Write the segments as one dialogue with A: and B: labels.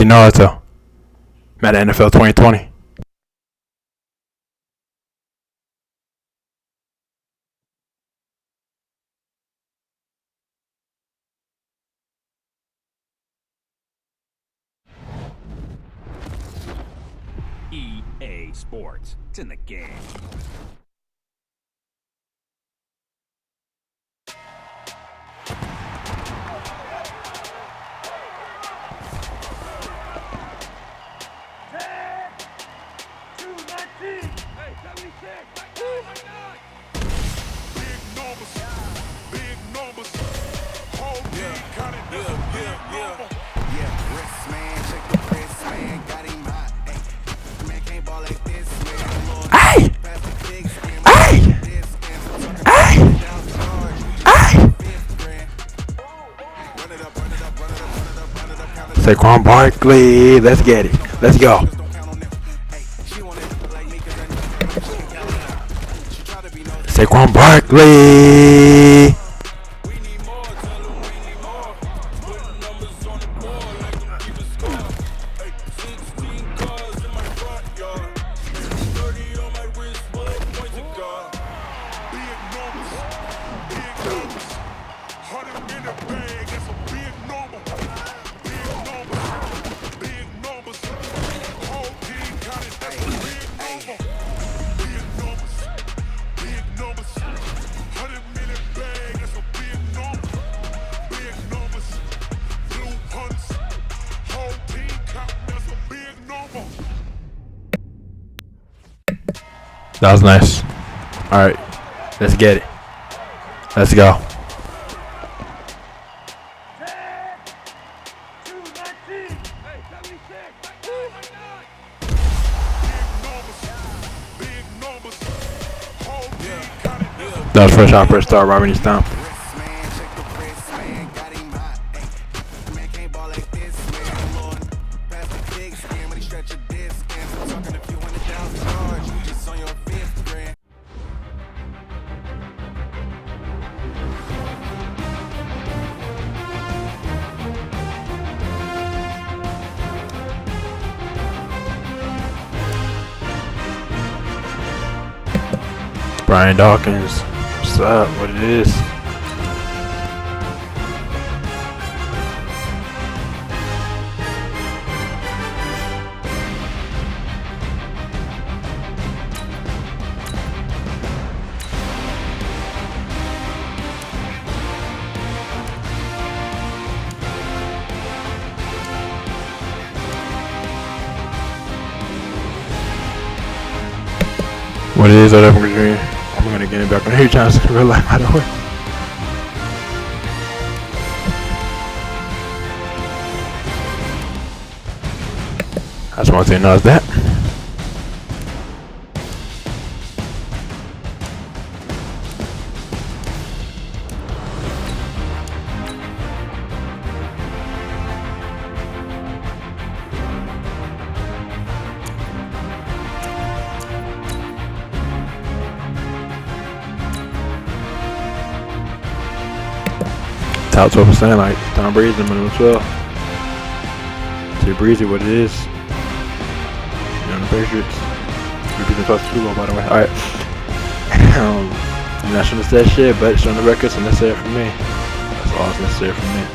A: see Naruto. Madden NFL 2020.
B: EA Sports. It's in the game.
A: Saquon Barkley, let's get it. Let's go. Saquon Barkley. That was nice. Alright, let's get it. Let's go. That was fresh out for a star, Robert E. Stomp. Brian Dawkins, what's up? What it is? What it is? Whatever we're doing. I'm gonna get it back on here trying to real life, by the way. I just want to say no is that. Top 12%, like Tom Breeze in middle 12. Too breezy, what it is. You know, the Patriots. We beat the first Super Bowl, by the way. Alright. I'm not showing that shit, but it's on the records, and that's it for me. That's all that's necessary for me.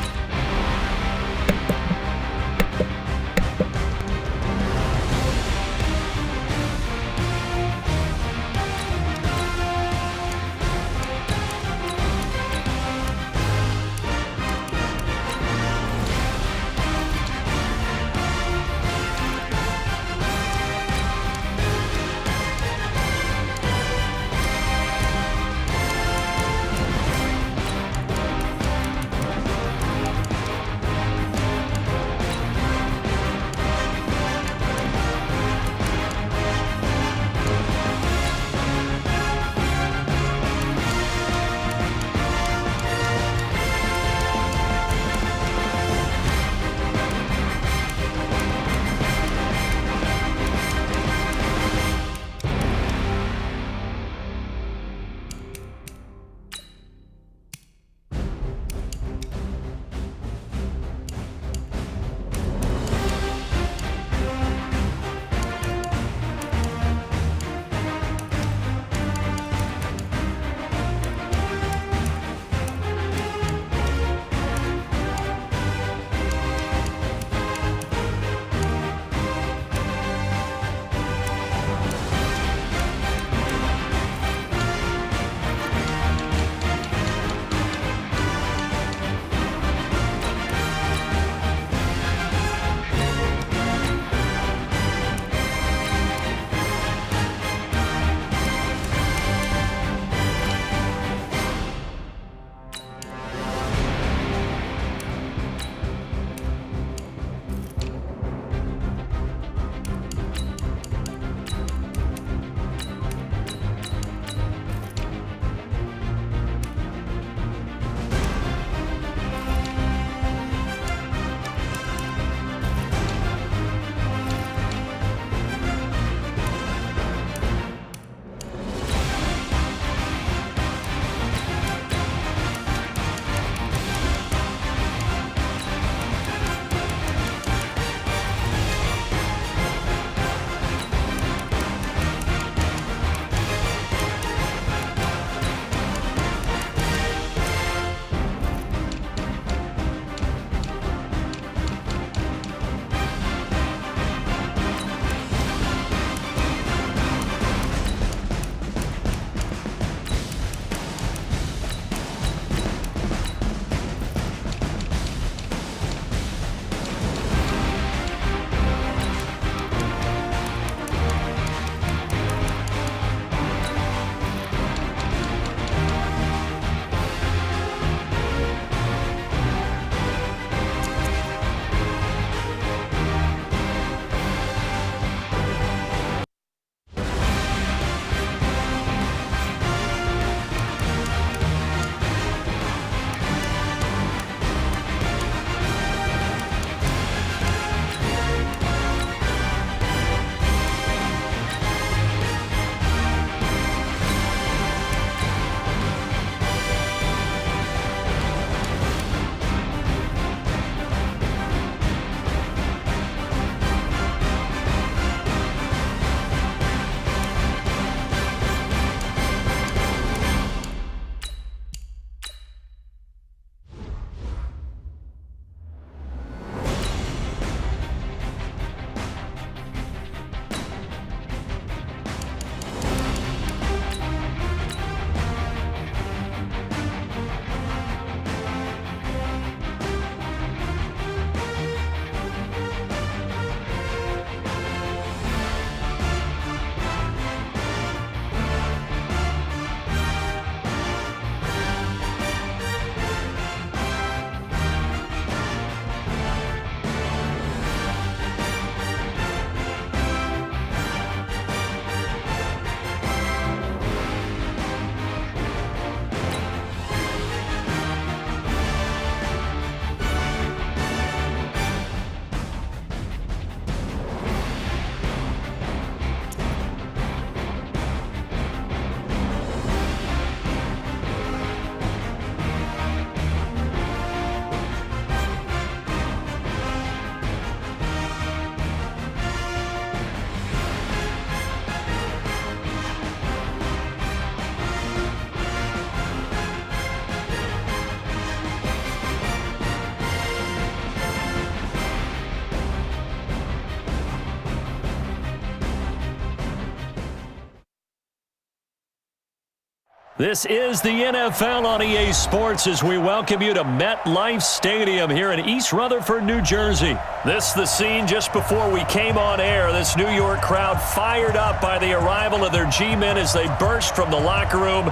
C: This is the NFL on EA Sports as we welcome you to MetLife Stadium here in East Rutherford, New Jersey. This is the scene just before we came on air. This New York crowd fired up by the arrival of their G-men as they burst from the locker room.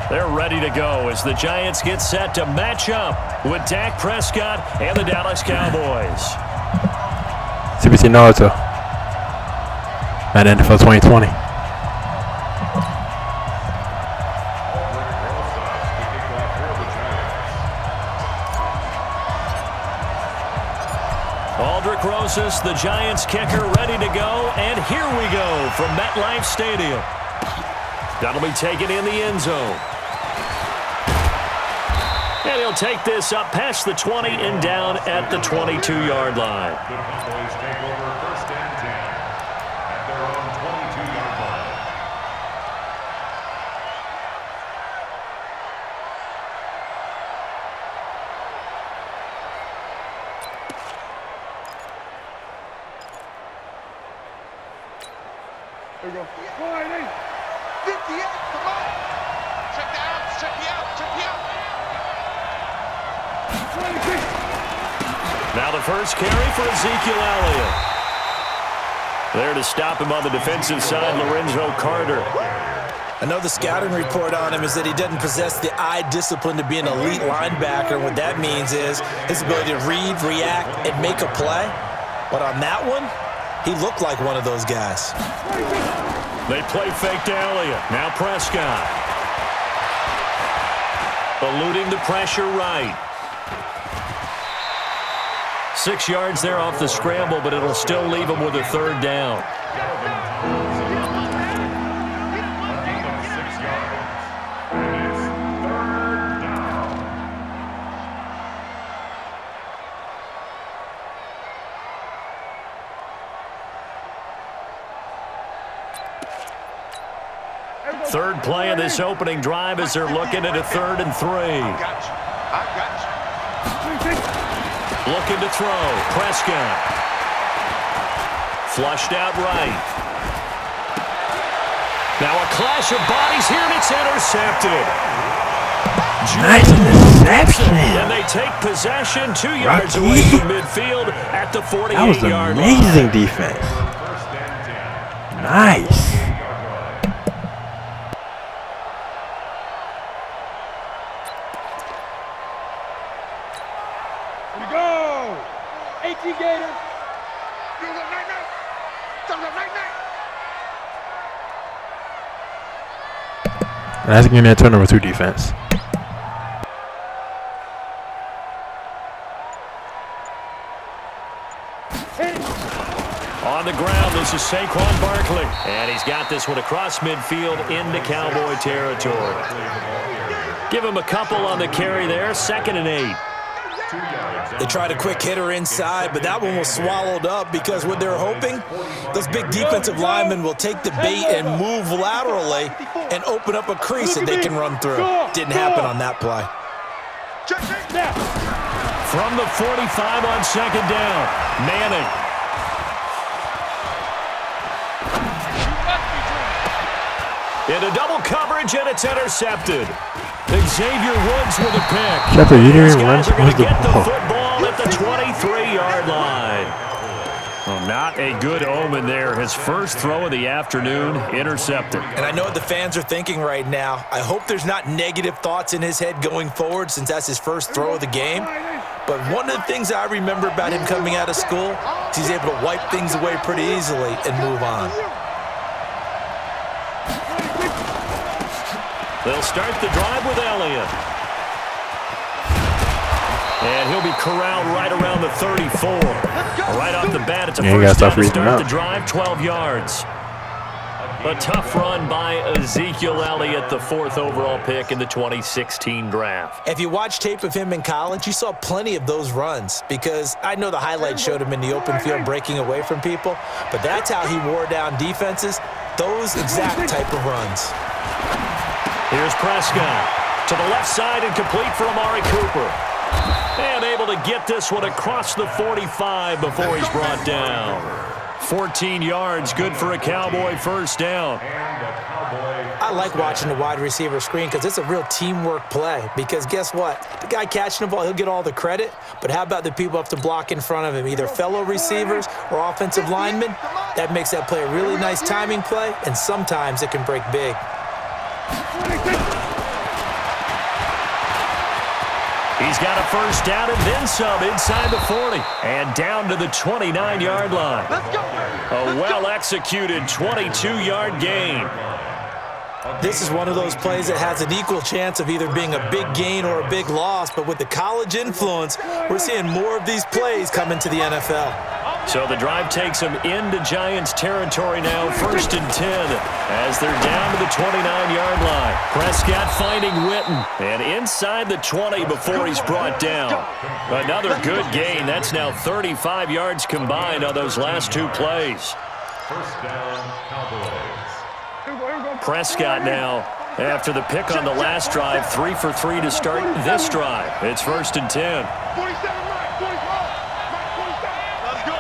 C: They're ready to go as the Giants get set to match up with Dak Prescott and the Dallas Cowboys.
A: CBC Naruto at NFL 2020.
C: Aldrick Rosas, the Giants kicker, ready to go. And here we go from MetLife Stadium. That'll be taken in the end zone. And he'll take this up past the 20 and down at the 22-yard line.
D: The Cowboys take over 1st and 10 at their own 22-yard line.
E: There we go. 58, come on. Check the outs, check the out, check the out.
C: Now the first carry for Ezekiel Elliott. There to stop him on the defensive side, Lorenzo Carter.
F: I know the scouting report on him is that he doesn't possess the eye discipline to be an elite linebacker. What that means is his ability to read, react, and make a play. But on that one, he looked like one of those guys.
C: They play fake to Elliott. Now Prescott. Eluding the pressure right. 6 yards there off the scramble, but it'll still leave him with a third down. Third play of this opening drive as they're looking at a 3rd and 3.
E: I got you.
C: Looking to throw. Prescott. Flushed out right. Now a clash of bodies here, and it's intercepted.
A: Nice interception.
C: And they take possession 2 yards away from midfield at the 48-yard line.
A: That was amazing defense. Nice. That's giving me a turnover 2 defense.
C: On the ground, this is Saquon Barkley. And he's got this one across midfield into Cowboy territory. Give him a couple on the carry there. 2nd and 8.
F: They tried a quick hitter inside, but that one was swallowed up because what they're hoping, those big defensive linemen will take the bait and move laterally and open up a crease that they can run through. Didn't happen on that play.
C: From the 45 on 2nd down, Manning. Into double coverage, and it's intercepted. Xavier Woods with a pick.
A: Shepard, you didn't
C: These
A: run
C: guys are going to get the
A: ball.
C: football at the 23-yard line. Well, not a good omen there. His first throw of the afternoon, intercepted.
F: And I know what the fans are thinking right now. I hope there's not negative thoughts in his head going forward since that's his first throw of the game. But one of the things I remember about him coming out of school is he's able to wipe things away pretty easily and move on.
C: They'll start the drive with Elliott. And he'll be corralled right around the 34. Right off the bat, it's a first down to start the drive, 12 yards. A tough run by Ezekiel Elliott, the 4th overall pick in the 2016 draft.
F: If you watch tape of him in college, you saw plenty of those runs because I know the highlights showed him in the open field breaking away from people, but that's how he wore down defenses, those exact type of runs.
C: Here's Prescott to the left side and complete for Amari Cooper. And able to get this one across the 45 before he's brought down. 14 yards, good for a Cowboy first down.
F: I like watching the wide receiver screen because it's a real teamwork play. Because guess what? The guy catching the ball, he'll get all the credit. But how about the people up to block in front of him, either fellow receivers or offensive linemen? That makes that play a really nice timing play, and sometimes it can break big.
C: He's got a first down and then some inside the 40 and down to the 29-yard line. A well-executed 22-yard gain.
F: This is one of those plays that has an equal chance of either being a big gain or a big loss, but with the college influence, we're seeing more of these plays come into the NFL.
C: So the drive takes them into Giants territory now, 1st and 10, as they're down to the 29-yard line. Prescott finding Witten, and inside the 20 before he's brought down. Another good gain. That's now 35 yards combined on those last two plays.
D: First down, Cowboys.
C: Prescott now, after the pick on the last drive, 3 for 3 to start this drive. It's 1st and 10.
E: 47 right, 45. Let's go.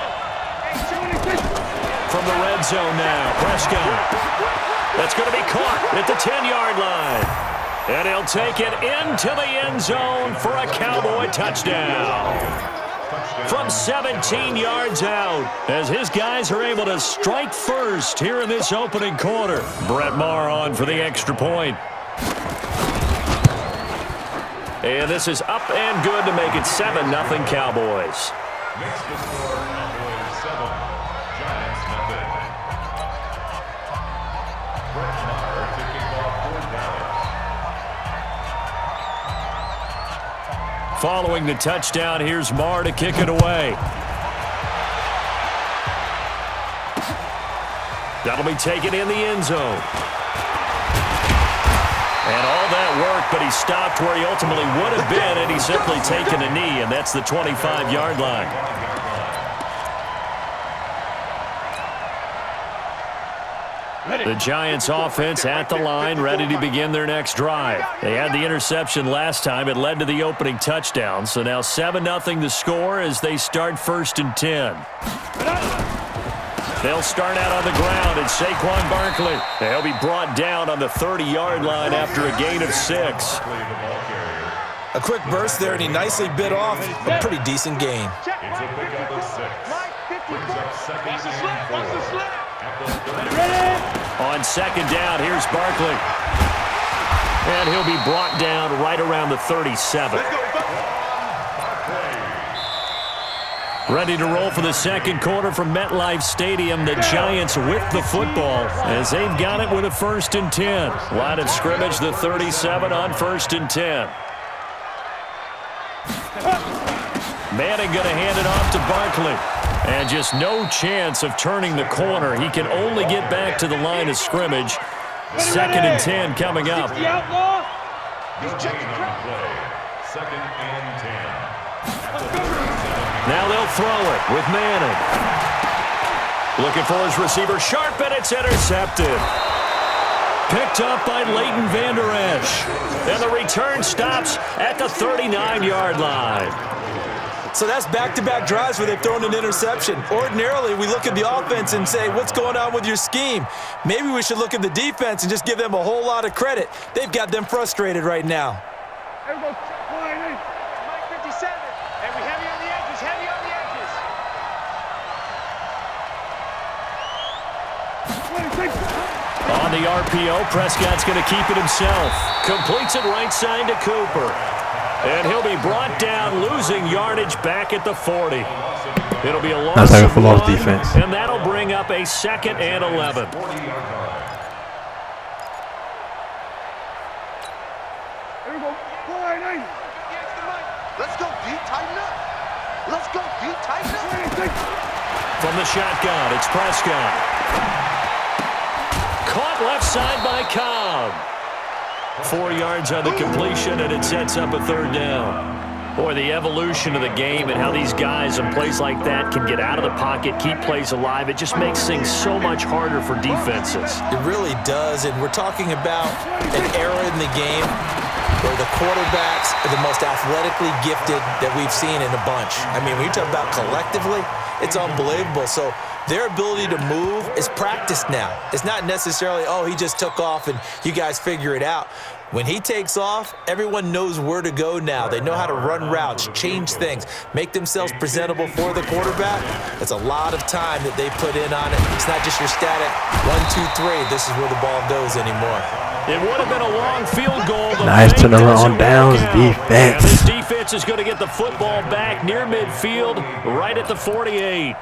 C: From the red zone now, Prescott. That's going to be caught at the 10-yard line. And he'll take it into the end zone for a Cowboy touchdown. From 17 yards out, as his guys are able to strike first here in this opening quarter. Brett Maher on for the extra point. And this is up and good to make it 7-0 Cowboys.
D: Next to score, Cowboys 7, Giants nothing. Brett Maher to kick off for Dallas.
C: Following the touchdown, here's Maher to kick it away. That'll be taken in the end zone. And all that work, but he stopped where he ultimately would have been, and he's simply taken a knee, and that's the 25-yard line. The Giants offense at the line, ready to begin their next drive. They had the interception last time. It led to the opening touchdown. So now 7-0 the score as they start 1st and 10. They'll start out on the ground, and Saquon Barkley. He'll be brought down on the 30-yard line after a gain of 6.
F: A quick burst there, and he nicely bit off a pretty decent gain.
D: It's a pickup of 6. Brings up 2nd and 4. At the 30.
C: On 2nd down, here's Barkley. And he'll be brought down right around the 37. Ready to roll for the second quarter from MetLife Stadium. The Giants with the football as they've got it with a 1st and 10. Line of scrimmage, the 37 on 1st and 10. Manning going to hand it off to Barkley. And just no chance of turning the corner. He can only get back to the line of scrimmage. 2nd and 10 coming up.
D: He's checking on the play. 2nd and 10.
C: Now they'll throw it with Manning. Looking for his receiver, Sharp, and it's intercepted. Picked up by Leighton Vander Esch. And the return stops at the 39-yard line.
F: So that's back-to-back drives where they've thrown an interception. Ordinarily, we look at the offense and say, what's going on with your scheme? Maybe we should look at the defense and just give them a whole lot of credit. They've got them frustrated right now.
E: Mike 57. And we heavy on the edges, heavy on the edges.
C: On the RPO, Prescott's going to keep it himself. Completes it right side to Cooper. And he'll be brought down, losing yardage back at the 40. It'll be a loss
A: That's like a
C: of
A: full loss
C: 1,
A: defense.
C: and that'll bring up a 2nd and 11.
E: Let's go, D, tighten up. Let's go, D, tighten up.
C: From the shotgun, it's Prescott. Caught left side by Cobb. 4 yards on the completion, and it sets up a 3rd down. Boy, the evolution of the game and how these guys in plays like that can get out of the pocket, keep plays alive, it just makes things so much harder for defenses.
F: It really does, and we're talking about an era in the game where the quarterbacks are the most athletically gifted that we've seen in a bunch. I mean, when you talk about collectively, it's unbelievable. So their ability to move is practiced now. It's not necessarily, oh, he just took off and you guys figure it out. When he takes off, everyone knows where to go now. They know how to run routes, change things, make themselves presentable for the quarterback. It's a lot of time that they put in on it. It's not just your static 1, 2, 3. This is where the ball goes anymore.
C: It would have been a long field goal.
A: Nice turnaround on downs defense.
C: And this defense is going to get the football back near midfield, right at the 48.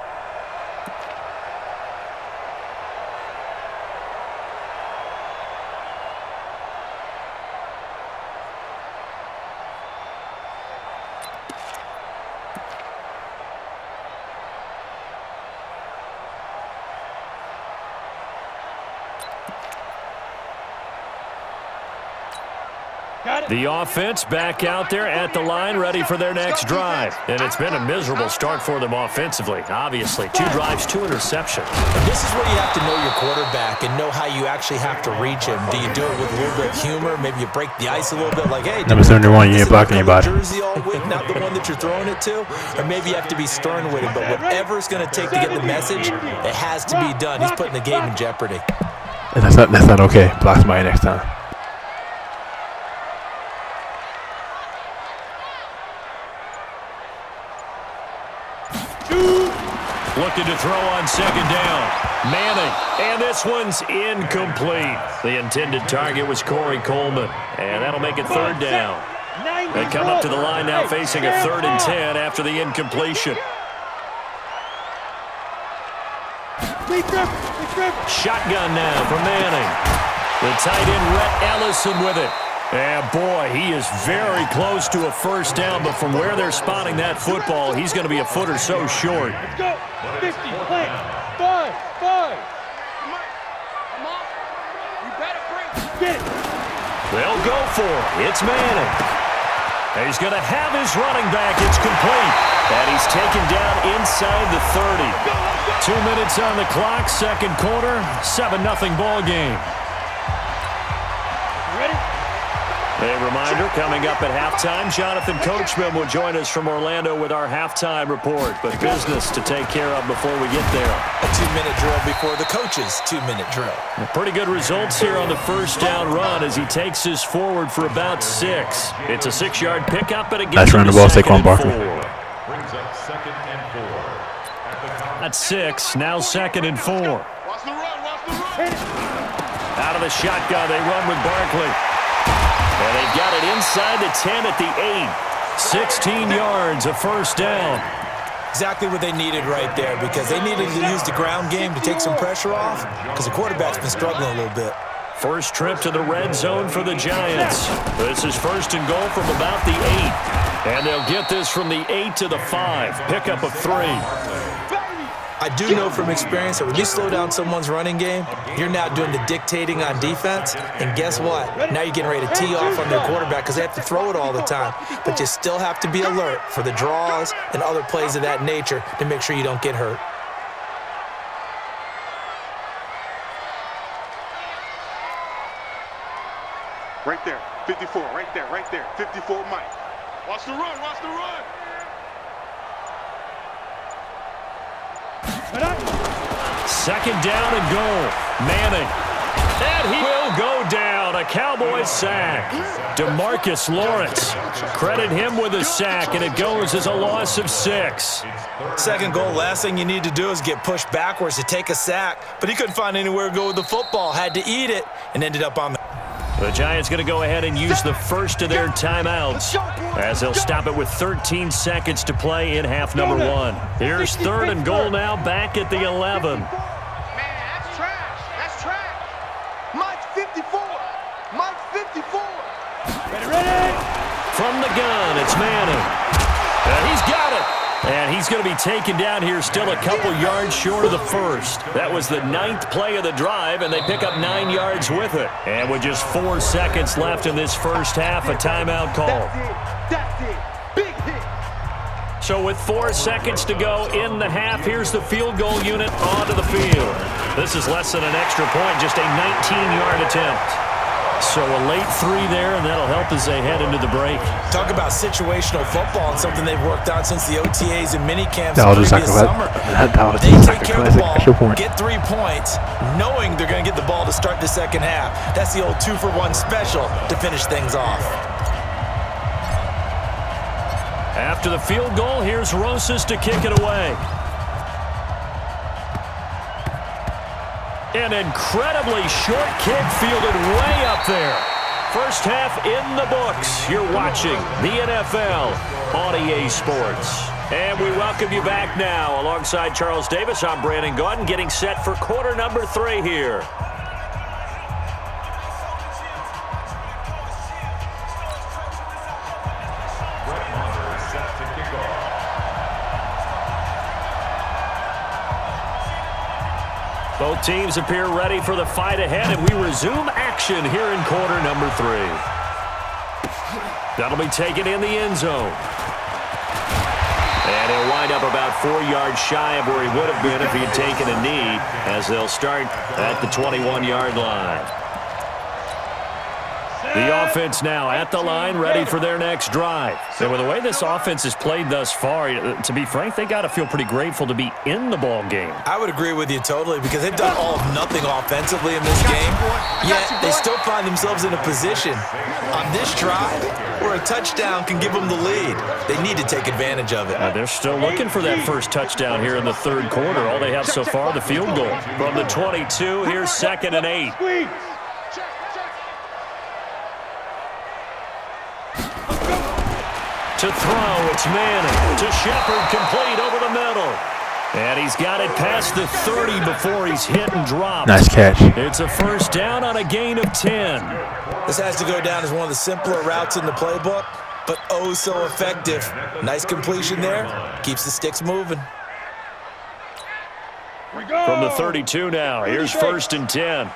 C: The offense back out there at the line, ready for their next drive. And it's been a miserable start for them offensively, obviously. 2 drives, 2 interceptions.
F: And this is where you have to know your quarterback and know how you actually have to reach him. Do you do it with a little bit of humor? Maybe you break the ice a little bit, like, hey,
A: number 71, you ain't blocking anybody.
F: Jersey all week, not the one that you're throwing it to. Or maybe you have to be stern with him. But whatever it's going to take to get the message, it has to be done. He's putting the game in jeopardy.
A: That's not okay. Block somebody next time.
C: Looking to throw on second down. Manning, and this one's incomplete. The intended target was Corey Coleman, and that'll make it 3rd down. They come up to the line now facing a 3rd and 10 after the incompletion. Shotgun now for Manning. The tight end, Rhett Ellison, with it. And boy, he is very close to a 1st down, but from where they're spotting that football, he's going to be a foot or so short.
E: Let's go. 50, play. 5. Come on. You better bring it. Get it.
C: They'll go for it. It's Manning. He's going to have his running back. It's complete. And he's taken down inside the 30. 2 minutes on the clock, 2nd quarter, 7-0 ball game.
E: Ready?
C: A reminder, coming up at halftime, Jonathan Coachman will join us from Orlando with our halftime report. But business to take care of before we get there.
F: A 2-minute drill before the coach's 2-minute drill.
C: Pretty good results here on the 1st down run as he takes us forward for about 6. It's a 6-yard pickup, but it gets
A: run the ball, Saquon Barkley.
D: Brings up 2nd and 4.
C: That's 6, now 2nd and 4.
E: Watch the run.
C: Out of the shotgun, they run with Barkley. And they've got it inside the 10 at the 8. 16 yards, a 1st down.
F: Exactly what they needed right there, because they needed to use the ground game to take some pressure off, because the quarterback's been struggling a little bit.
C: First trip to the red zone for the Giants. This is 1st and goal from about the 8. And they'll get this from the 8 to the 5. Pickup of 3.
F: I do know from experience that when you slow down someone's running game, you're now doing the dictating on defense. And guess what? Now you're getting ready to tee off on their quarterback because they have to throw it all the time. But you still have to be alert for the draws and other plays of that nature to make sure you don't get hurt.
E: Right there. 54. Right there. 54, Mike. Watch the run.
C: 2nd down and goal. Manning. And he will go down. A Cowboys sack. DeMarcus Lawrence. Credit him with a sack, and it goes as a loss of 6.
F: 2nd goal, last thing you need to do is get pushed backwards to take a sack. But he couldn't find anywhere to go with the football. Had to eat it and ended up on the...
C: The Giants going to go ahead and use the first of their timeouts as they'll stop it with 13 seconds to play in half number 1. Here's 3rd and goal now back at the 11.
E: Man, that's trash. Mike 54. Ready.
C: From the gun, it's Manning. And he's got it. And he's going to be taken down here still a couple yards short of the 1st. That was the 9th play of the drive, and they pick up 9 yards with it. And with just 4 seconds left in this first half, a timeout call.
E: That's it. Big hit.
C: So with 4 seconds to go in the half, here's the field goal unit onto the field. This is less than an extra point, just a 19-yard attempt. So a late 3 there, and that'll help as they head into the break.
F: Talk about situational football and something they've worked on since the OTAs and mini camps
A: That was just like
F: previous summer. They take care of the ball,
A: extra point.
F: get 3 points, knowing they're going to get the ball to start the second half. That's the old 2-for-1 special to finish things off.
C: After the field goal, here's Rosas to kick it away. An incredibly short kick fielded way up there. First half in the books. You're watching the NFL on EA Sports. And we welcome you back now. Alongside Charles Davis, I'm Brandon Gaudin, getting set for quarter number 3 here. Both teams appear ready for the fight ahead, and we resume action here in quarter number 3. That'll be taken in the end zone. And he'll wind up about 4 yards shy of where he would have been if he had taken a knee, as they'll start at the 21-yard line. The offense now at the line, ready for their next drive. And with the way this offense has played thus far, to be frank, they got to feel pretty grateful to be in the ball game.
F: I would agree with you totally, because they've done all of nothing offensively in this game, yet they still find themselves in a position on this drive where a touchdown can give them the lead. They need to take advantage of it.
C: They're still looking for that first touchdown here in the third quarter. All they have so far, the field goal. From the 22, here's 2nd and 8. To throw, it's Manning. To Shepard, complete over the middle. And he's got it past the 30 before he's hit and dropped.
A: Nice catch.
C: It's a first down on a gain of 10.
F: This has to go down as one of the simpler routes in the playbook, but oh so effective. Nice completion there. Keeps the sticks moving.
C: From the 32 now, here's 1st and 10.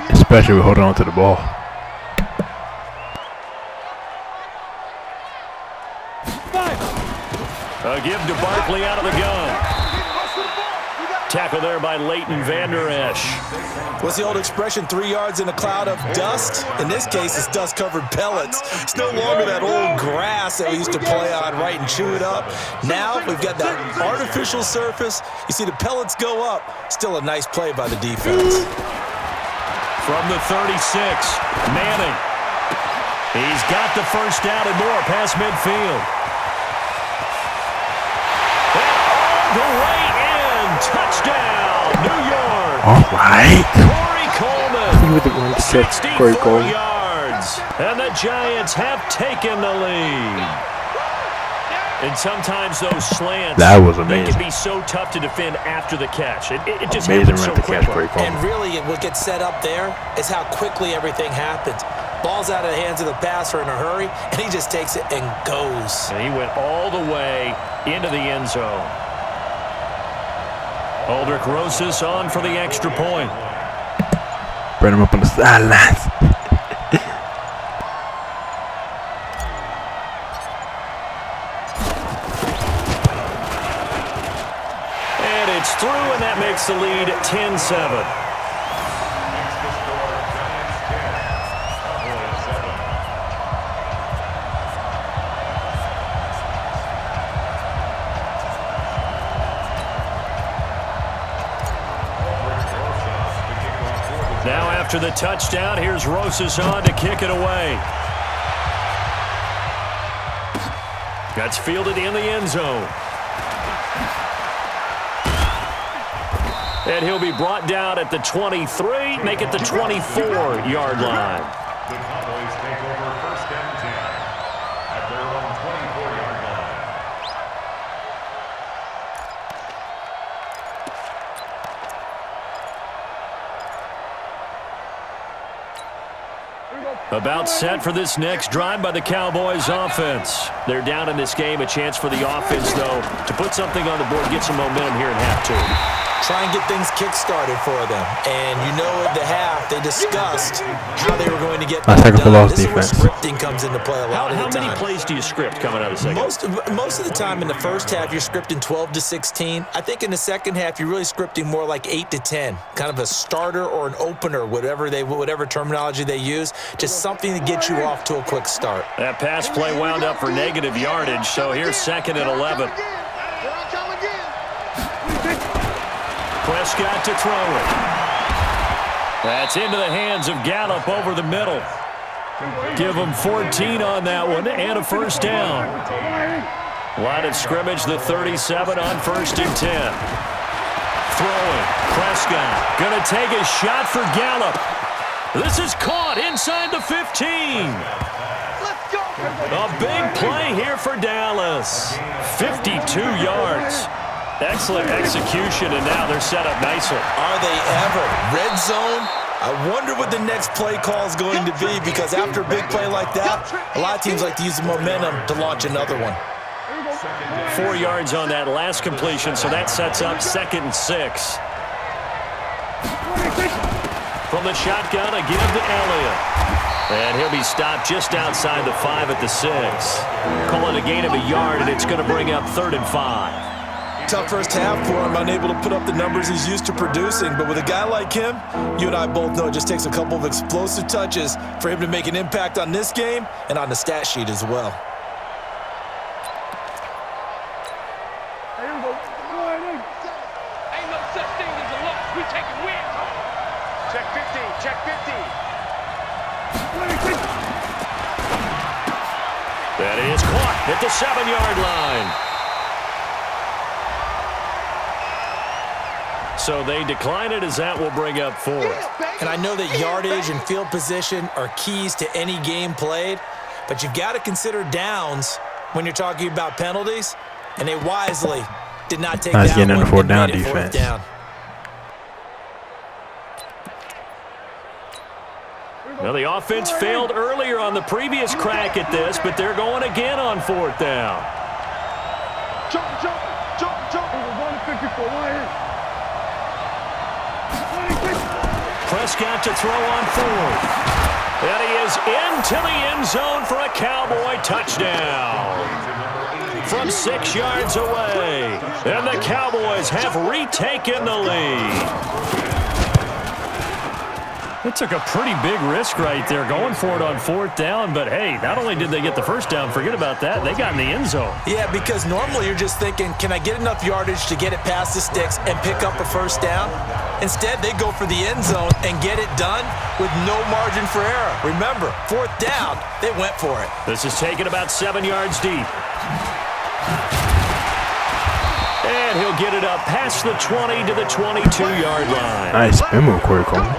A: Especially with holding on to the ball.
C: A give to Barkley out of the gun. Tackle there by Leighton Vander Esch.
F: What's the old expression, 3 yards in a cloud of dust? In this case, it's dust-covered pellets. It's no longer that old grass that we used to play on, right, and chew it up. Now we've got that artificial surface. You see the pellets go up. Still a nice play by the defense.
C: From the 36, Manning. He's got the first down and more past midfield. The way in, touchdown, New York.
A: All right.
C: Corey Coleman,
A: He was the one that said
C: 64
A: Corey Coleman.
C: yards, and the Giants have taken the lead. And sometimes those slants,
A: That was
C: they
A: amazing.
C: can be so tough to defend after the catch. It just
A: Amazing
C: happens so
A: run to catch,
C: quickly.
A: Corey Coleman.
F: And really, what gets set up there is how quickly everything happens. Ball's out of the hands of the passer in a hurry, and he just takes it and goes.
C: And he went all the way into the end zone. Aldrich Rosas on for the extra point.
A: Bring him up on the sidelines.
C: And it's through, and that makes the lead 10-7. Now after the touchdown, here's Rosas on to kick it away. That's fielded in the end zone. And he'll be brought down at the 23, make it the 24-yard line.
D: The Cowboys take over 1st and 10 at their own 24-yard line.
C: About set for this next drive by the Cowboys offense. They're down in this game. A chance for the offense, though, to put something on the board, get some momentum here in half 2.
F: try and get things kick-started for them. And you know at the half, they discussed how they were going to get that done. This is where scripting comes into play a lot of the time.
C: How many plays do you script coming out of the second?
F: Most of the time in the first half, you're scripting 12 to 16. I think in the second half, you're really scripting more like 8 to 10, kind of a starter or an opener, whatever terminology they use, just something to get you off to a quick start.
C: That pass play wound up for negative yardage, so here's 2nd and 11. Prescott to throw it. That's into the hands of Gallup over the middle. Give him 14 on that one and a first down. Line of scrimmage, the 37 on 1st and 10. Throwing. Prescott going to take a shot for Gallup. This is caught inside the 15. A big play here for Dallas. 52 yards. Excellent execution, and now they're set up nicely.
F: Are they ever? Red zone? I wonder what the next play call is going to be, because after a big play like that, a lot of teams like to use the momentum to launch another one.
C: 4 yards on that last completion, so that sets up 2nd and 6. From the shotgun, a give to Elliott. And he'll be stopped just outside the 5 at the 6. Call it a gain of a yard, and it's going to bring up 3rd and 5.
F: Tough first half for him, unable to put up the numbers he's used to producing. But with a guy like him, you and I both know it just takes a couple of explosive touches for him to make an impact on this game and on the stat sheet as well.
E: Ain't no such thing as a loss. We taking wins. Check 15. Check 15.
C: That is caught at the 7-yard line. So they decline it, as that will bring up 4th.
F: And I know that yardage and field position are keys to any game played, but you've got to consider downs when you're talking about penalties, and they wisely did not take that one.
A: Getting in the 4th down
F: defense.
A: defense.
C: Well, the offense failed earlier on the previous crack at this, but they're going again on 4th down.
E: Jump. 154 right here.
C: Prescott to throw on 4th. And he is into the end zone for a Cowboy touchdown. From 6 yards away. And the Cowboys have retaken the lead. It took a pretty big risk right there going for it on 4th down, but hey, not only did they get the first down, forget about that, they got in the end zone.
F: Yeah, because normally you're just thinking, can I get enough yardage to get it past the sticks and pick up a first down? Instead, they go for the end zone and get it done with no margin for error. Remember, 4th down, they went for it.
C: This is taken about 7 yards deep. And he'll get it up past the 20 to the 22-yard line.
A: Nice spin move, Corey Coleman.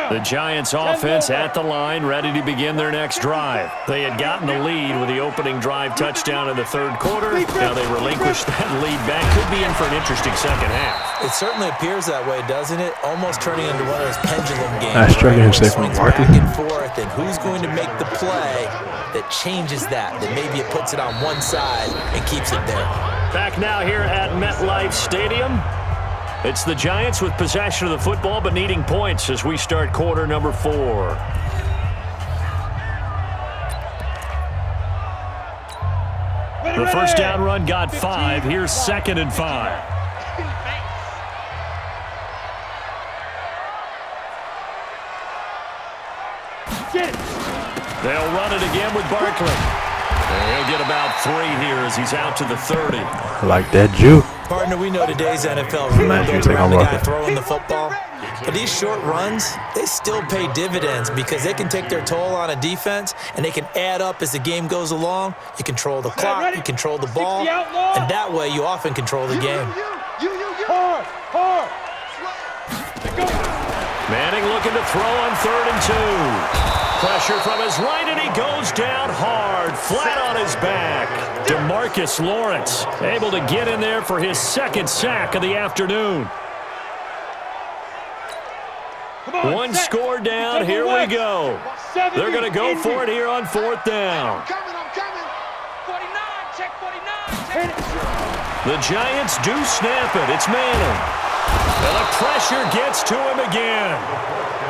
C: The Giants offense at the line, ready to begin their next drive. They had gotten the lead with the opening drive touchdown in the 3rd quarter. Now they relinquished that lead back. Could be in for an interesting second half.
F: It certainly appears that way, doesn't it? Almost turning into one of those pendulum games.
A: Nice striking and safe from
F: back
A: Barkley.
F: and forth, and who's going to make the play that changes that maybe it puts it on one side and keeps it there.
C: Back now here at MetLife Stadium. It's the Giants with possession of the football but needing points as we start quarter number 4. The first down run got 5. Here's 2nd and 5. They'll run it again with Barkley. And he'll get about 3 here as he's out to the 30.
A: I like that juke.
F: Partner, we know today's NFL really built around the guy throwing the football. But these short runs, they still pay dividends because they can take their toll on a defense and they can add up as the game goes along. You control the clock, you control the ball, and that way you often control the game.
E: Hard.
C: Manning looking to throw on 3rd and 2. Pressure from his right, and he goes down hard, flat on his back. DeMarcus Lawrence able to get in there for his 2nd sack of the afternoon.
E: Come
C: One score down. Here we go. They're going to go for it here on 4th down.
E: I'm coming. 49, check 49.
C: The Giants do snap it. It's Manning. And the pressure gets to him again.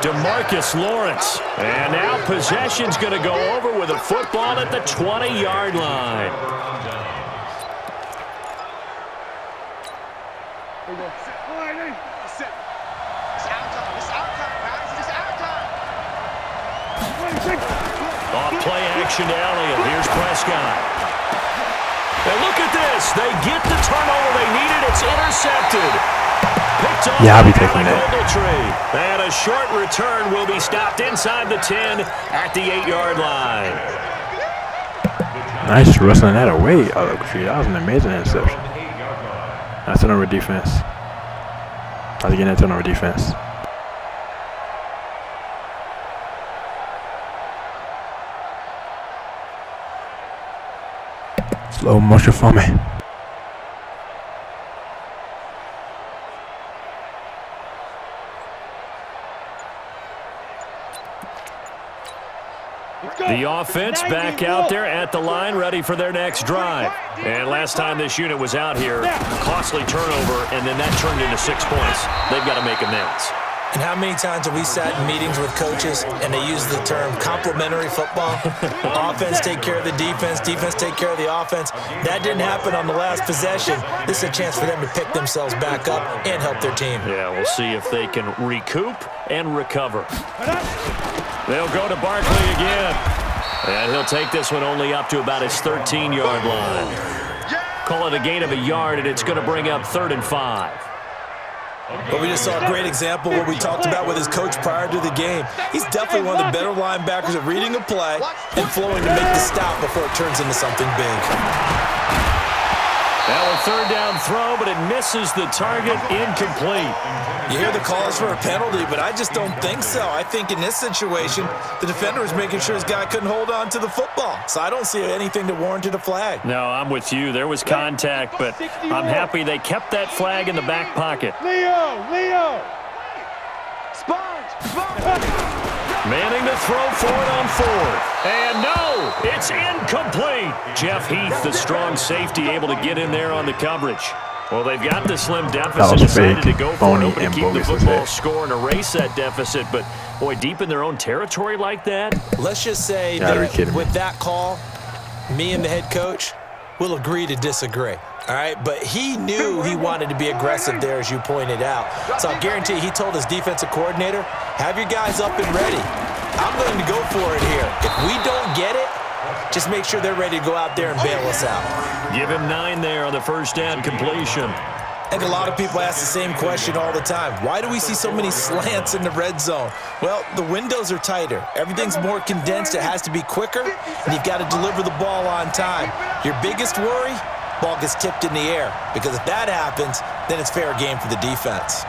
C: DeMarcus Lawrence. And now possession's going to go over with a football at the 20-yard line. Off play action to Elliott. Here's Prescott. And look at this. They get the turnover they needed. It's intercepted. Picked off
A: Yeah, I'll be
C: by
A: taking that.
C: Ogletree. And a short return will be stopped inside the 10 at the 8-yard line.
A: Nice wrestling that away. That was an amazing interception. That's turnover defense. How's he getting that turnover defense? Slow motion for me.
C: The offense back out there at the line, ready for their next drive. And last time this unit was out here, costly turnover, and then that turned into 6 points. They've got to make amends.
F: And how many times have we sat in meetings with coaches and they use the term complementary football? Offense take care of the defense, defense take care of the offense. That didn't happen on the last possession. This is a chance for them to pick themselves back up and help their team.
C: Yeah, we'll see if they can recoup and recover. They'll go to Barkley again. And he'll take this one only up to about his 13-yard line. Call it a gain of a yard, and it's going to bring up 3rd and 5.
F: But we just saw a great example of what we talked about with his coach prior to the game. He's definitely one of the better linebackers at reading a play and flowing to make the stop before it turns into something big.
C: Now a 3rd down throw, but it misses the target, incomplete.
F: You hear the calls for a penalty, but I just don't think so. I think in this situation, the defender was making sure his guy couldn't hold on to the football. So I don't see anything that warranted a flag.
C: No, I'm with you. There was contact, but I'm happy they kept that flag in the back pocket.
E: Leo! Sponge!
C: Manning to throw for it on 4th. And no, it's incomplete. Jeff Heath, the strong safety, able to get in there on the coverage. Well, they've got the slim deficit, decided to go for it, hoping to keep the football score and erase that deficit. But, boy, deep in their own territory like that.
F: Let's just say that with that call, me and the head coach will agree to disagree. All right, but he knew he wanted to be aggressive there, as you pointed out. So I guarantee he told his defensive coordinator, have your guys up and ready. I'm going to go for it here. If we don't get it, just make sure they're ready to go out there and bail us out.
C: Give him 9 there on the 1st down completion.
F: And a lot of people ask the same question all the time. Why do we see so many slants in the red zone? Well, the windows are tighter. Everything's more condensed. It has to be quicker, and you've got to deliver the ball on time. Your biggest worry? Ball gets tipped in the air, because if that happens, then it's fair game for the defense.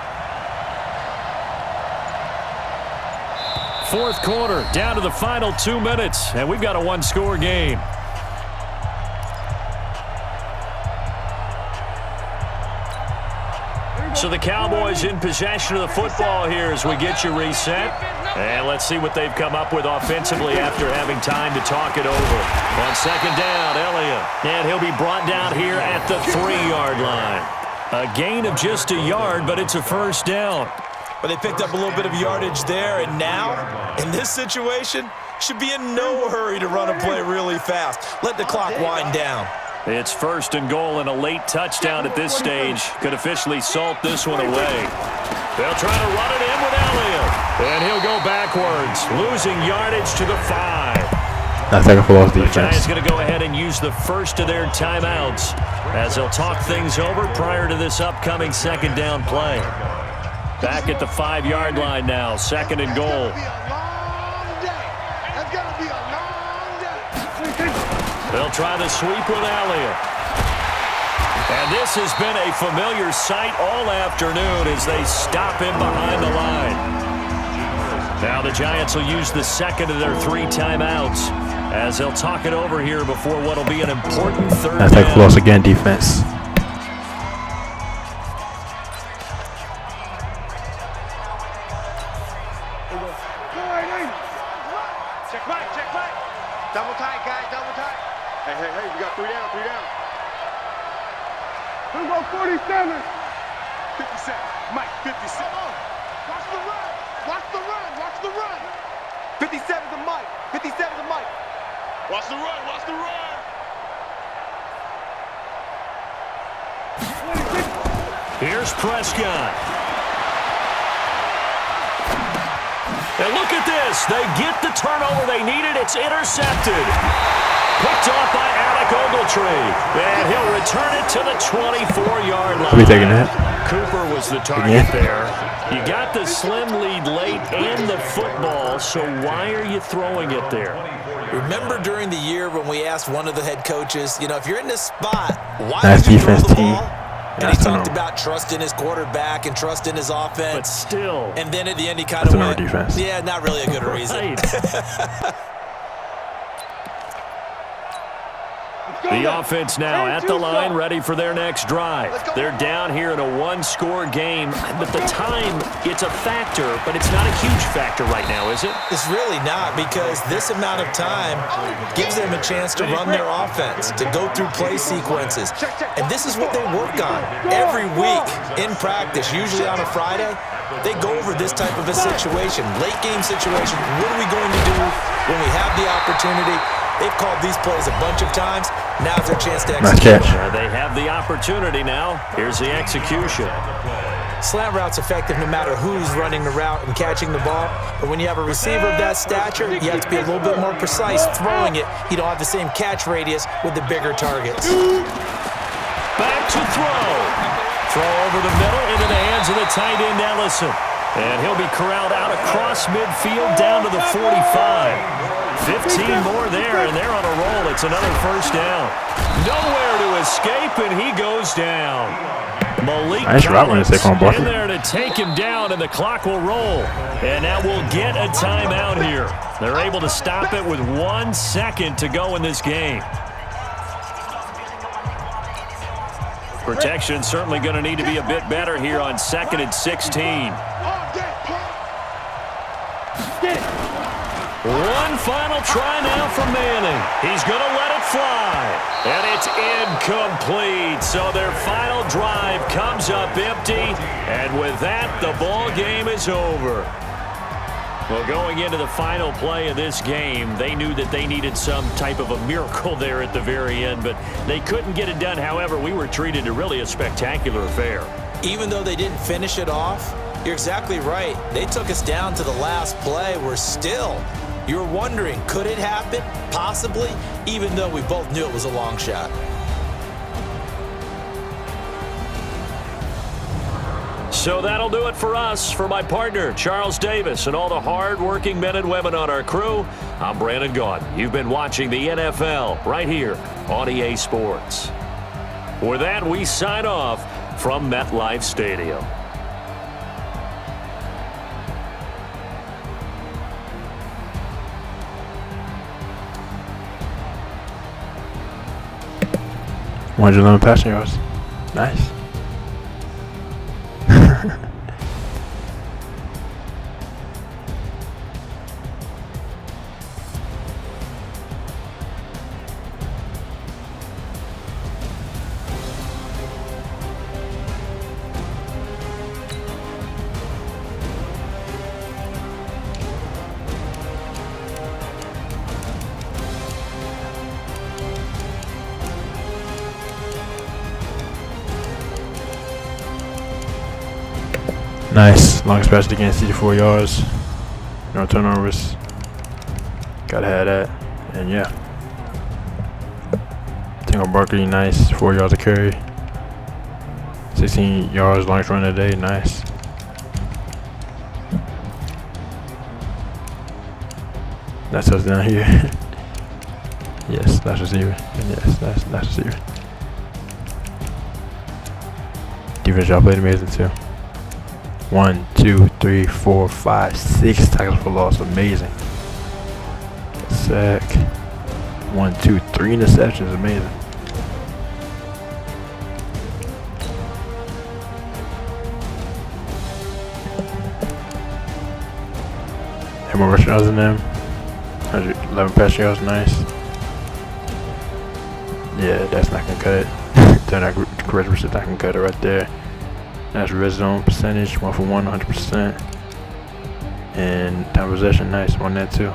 C: 4th quarter, down to the final 2 minutes, and we've got a 1-score game. So the Cowboys in possession of the football here as we get you reset. And let's see what they've come up with offensively after having time to talk it over. On 2nd down, Elliott. And he'll be brought down here at the 3-yard line. A gain of just a yard, but it's a 1st down.
F: But they picked up a little bit of yardage there, and now, in this situation, should be in no hurry to run a play really fast. Let the clock wind down.
C: It's 1st and goal and a late touchdown at this stage. Could officially salt this one away. They'll try to run it in with Elliott. And he'll go backwards, losing yardage to the 5.
A: That's like a flawless
C: The
A: defense.
C: Giants going to go ahead and use the first of their timeouts as they'll talk things over prior to this upcoming 2nd down play. Back at the 5-yard line now, 2nd and goal. They'll try the sweep with Elliott. And this has been a familiar sight all afternoon as they stop him behind the line. Now the Giants will use the 2nd of their 3 timeouts as they'll talk it over here before what will be an important 3rd
A: That's like
C: down.
A: flawless again defense.
E: back, check back.
G: Double tight, guys, double tight.
E: Hey, we got 3 down, 3 down. Who go 47? 57. Mike, 57. Watch the run. Watch the run. Watch the run.
G: 57's a Mike. 57's a Mike.
E: Watch the run. Watch the run.
C: Here's Prescott. And look at this. They get the turnover they needed. It's intercepted. Picked off by Alec Ogletree. And he'll return it to the 24-yard line.
A: I'll be taking that.
C: Cooper was the target there. You got the slim lead late and the football, so why are you throwing it there?
F: Remember during the year when we asked one of the head coaches, if you're in this spot, why
A: Nice
F: would you throw
A: defense
F: the
A: team.
F: ball? And
A: That's
F: he talked
A: turnover.
F: about trusting his quarterback and trusting his
C: But
F: offense.
C: still.
F: And then at the end, he kind
A: That's
F: of
A: turnover
F: went,
A: defense.
F: yeah, not really a good reason.
C: Right. The offense now at the line, ready for their next drive. They're down here in a one-score game, but the time, it's a factor, but it's not a huge factor right now, is it?
F: It's really not, because this amount of time gives them a chance to run their offense, to go through play sequences. And this is what they work on every week in practice, usually on a Friday. They go over this type of a situation, late game situation. What are we going to do when we have the opportunity? They've called these plays a bunch of times. Now's their chance to
A: Nice
F: execute.
A: catch.
C: They have the opportunity now. Here's the execution.
F: Slant route's effective no matter who's running the route and catching the ball. But when you have a receiver of that stature, you have to be a little bit more precise throwing it. You don't have the same catch radius with the bigger targets.
C: Back to throw. Throw over the middle into the hands of the tight end Ellison. And he'll be corralled out across midfield down to the 45. 15 more there, and they're on a roll. It's another first down. Nowhere to escape, and he goes down. Malik
A: Nice route running, Saquon
C: Collins
A: Barkley.
C: in there to take him down, and the clock will roll. And that will get a timeout here. They're able to stop it with 1 second to go in this game. Protection certainly going to need to be a bit better here on 2nd and 16. One final try now from Manning. He's going to let it fly. And it's incomplete. So their final drive comes up empty. And with that, the ball game is over. Well, going into the final play of this game, they knew that they needed some type of a miracle there at the very end, but they couldn't get it done. However, we were treated to really a spectacular affair.
F: Even though they didn't finish it off, you're exactly right. They took us down to the last play. You're wondering, could it happen? Possibly, even though we both knew it was a long shot.
C: So that'll do it for us. For my partner, Charles Davis, and all the hard-working men and women on our crew, I'm Brandon Gaudin. You've been watching the NFL right here on EA Sports. With that, we sign off from MetLife Stadium.
A: One 111 passing yards. Nice. Nice. Longest pass again, 64 yards. No turnovers. Gotta have that. And yeah. Tingle Barkley, nice. 4 yards of carry. 16 yards, longest run of the day. Nice. That's us down here. Yes, that's receiver. And yes, that's receiver. Defense job played amazing too. 1, 2, 3, 4, 5, 6 tackles for loss. Amazing. Sack. 1, 2, 3 interceptions. Amazing. Had more rushing yards than them. 100. 11 passing yards, nice. Yeah, that's not gonna cut it. That correct percent, I can cut it right there. That's red zone percentage, 1 for 1, 100%. And time possession, nice, won that too.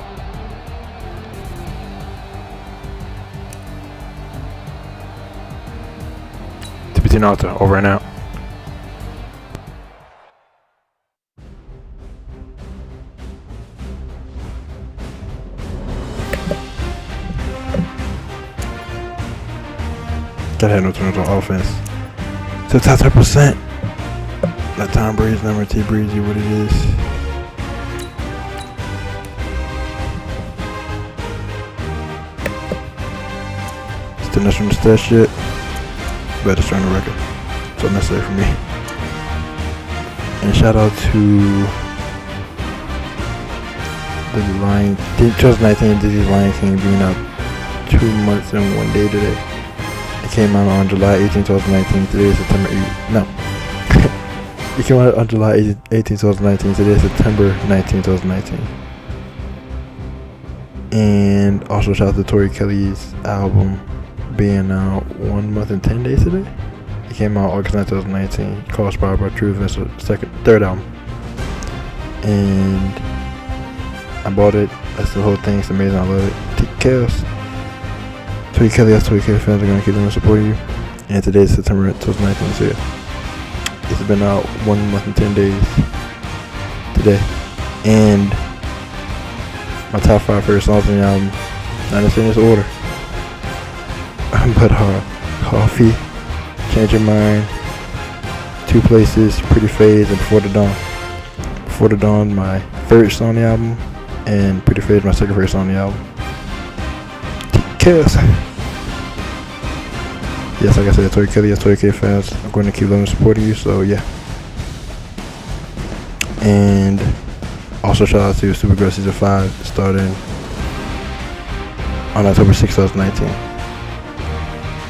A: TBT Nauta, over and out. Gotta have no turns on offense. To the top 10%. Let Tom Brady's number T Breezy what it is. Still not from the stat shit. Better start the record. So necessary for me. And shout out to the Lion 2019 Disney Lion King being out 2 months and 1 day today. It came out on July 18, 2019. Today is September 8. No. It came out on July 18, 2019. Today is September 19, 2019. And also shout out to Tori Kelly's album being out 1 month and 10 days today. It came out August 9, 2019. Called Inspired by Truth. That's the third album. And I bought it. That's the whole thing. It's amazing. I love it. Chaos. Tori Kelly, that's Tori Kelly fans are gonna keep them supporting you. And today is September 2019, so yeah. It's been out 1 month and 10 days today. And my top 5 favorite songs on the album, not in this order. But Coffee, Change Your Mind, Two Places, Pretty Fades, and Before the Dawn. Before the Dawn, my favorite song on the album, and Pretty Fades, my second favorite song on the album. Chaos. Yes, like I said, Tori Kelly, yes, Tori Kelly fans. I'm going to keep loving and supporting you, so yeah. And also shout out to Supergirl Season 5 starting on October 6, 2019.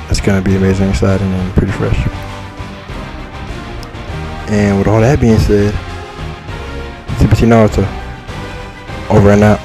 A: It's going to be amazing, exciting, and pretty fresh. And with all that being said, TBT Naruto, over and out.